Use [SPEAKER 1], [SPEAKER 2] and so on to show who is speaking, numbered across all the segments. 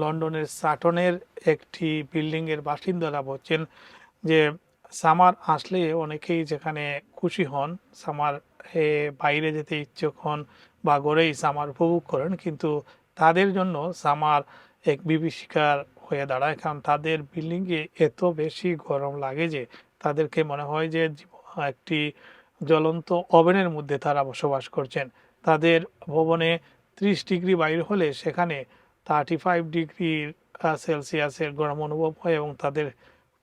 [SPEAKER 1] লন্ডনের সাটনের একটি বিল্ডিংয়ের বাসিন্দারা বলছেন যে সামার আসলে অনেকেই যেখানে খুশি হন, সামার বাইরে যেতে ইচ্ছুক হন বা ঘরেই সামার উপভোগ করেন, কিন্তু তাদের জন্য সামার এক বিভীষিকার হয়ে দাঁড়ায়। কারণ তাদের বিল্ডিংয়ে এত বেশি গরম লাগে যে তাদেরকে মনে হয় যে একটি জ্বলন্ত ওভেনের মধ্যে তারা বসবাস করছেন। তাদের ভবনে 30 ডিগ্রি বাইরে হলে সেখানে 35 ডিগ্রি সেলসিয়াসের গরম অনুভব হয় এবং তাদের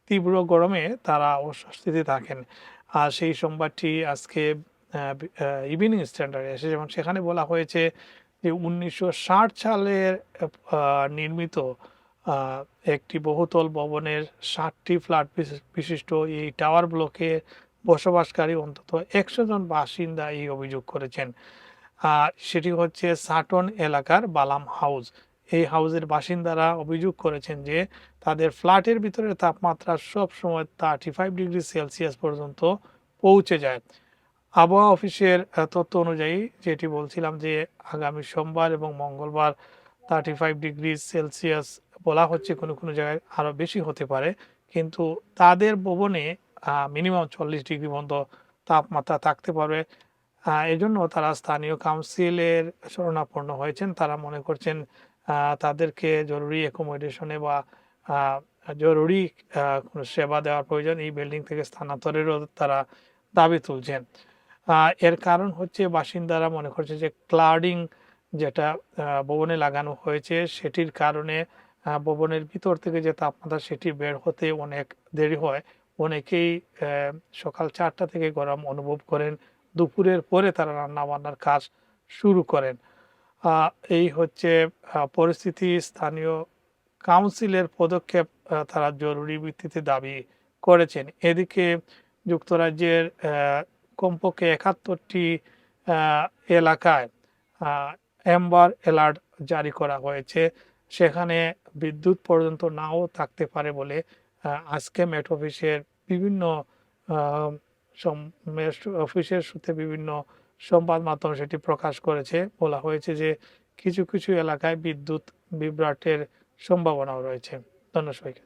[SPEAKER 1] তীব্র গরমে তারা অস্বস্তিতে থাকেন। আর সেই সংবাদটি আজকে ইভিনিং স্ট্যান্ডার্ডে এসে, যেমন সেখানে বলা হয়েছে যে 1960 সালের নির্মিত একটি বহুতল ভবনের 60টি ফ্ল্যাট বিশিষ্ট এই টাওয়ার ব্লকে বসবাসকারী অন্তত 100 জন বাসিন্দা এই অভিযোগ করেছেন। সেটি হচ্ছে সাটন এলাকার বালাম হাউস। এই হাউসের বাসিন্দারা অভিযোগ করেছেন যে তাদের ফ্ল্যাটের ভিতরে তাপমাত্রা সব সময় 35 ডিগ্রি সেলসিয়াস পর্যন্ত পৌঁছে যায়। আবহাওয়া অফিসের তথ্য অনুযায়ী, যেটি বলছিলাম যে আগামী সোমবার এবং মঙ্গলবার 35 ডিগ্রি সেলসিয়াস বলা হচ্ছে, কোনো কোনো জায়গায় আরও বেশি হতে পারে, কিন্তু তাদের ভবনে মিনিমাম 40 ডিগ্রি পর্যন্ত তাপমাত্রা থাকতে পারবে। এজন্য তারা স্থানীয় কাউন্সিলের শরণাপন্ন হয়েছেন। তারা মনে করছেন তাদেরকে জরুরি অ্যাকোমোডেশনে বা জরুরি কোনো সেবা দেওয়ার প্রয়োজন। এই বিল্ডিং থেকে স্থানান্তরেরও তারা দাবি তুলছেন। এর কারণ হচ্ছে বাসিন্দারা মনে করছে যে ক্লাউডিং যেটা ভবনে লাগানো হয়েছে সেটির কারণে ভবনের ভিতর থেকে যে তাপমাত্রা সেটি বের হতে অনেক দেরি হয়। অনেকেই সকাল 4টা থেকে গরম অনুভব করেন, দুপুরের পরে তারা রান্না বান্নার কাজ শুরু করেন। এই হচ্ছে পরিস্থিতি। স্থানীয় কাউন্সিলের পদক্ষেপ তারা জরুরি ভিত্তিতে দাবি করেছেন। এদিকে যুক্তরাজ্যের কমপক্ষে 71টি এলাকায় অ্যাম্বার অ্যালার্ট জারি করা হয়েছে। সেখানে বিদ্যুৎ পর্যন্ত নাও থাকতে পারে বলে আজকে মেট অফিসের বিভিন্ন অফিসের সূত্রে বিভিন্ন সংবাদ মাধ্যম সেটি প্রকাশ করেছে। বলা হয়েছে যে কিছু কিছু এলাকায় বিদ্যুৎ বিভ্রাটের সম্ভাবনাও রয়েছে। ধন্যবাদ সবাইকে।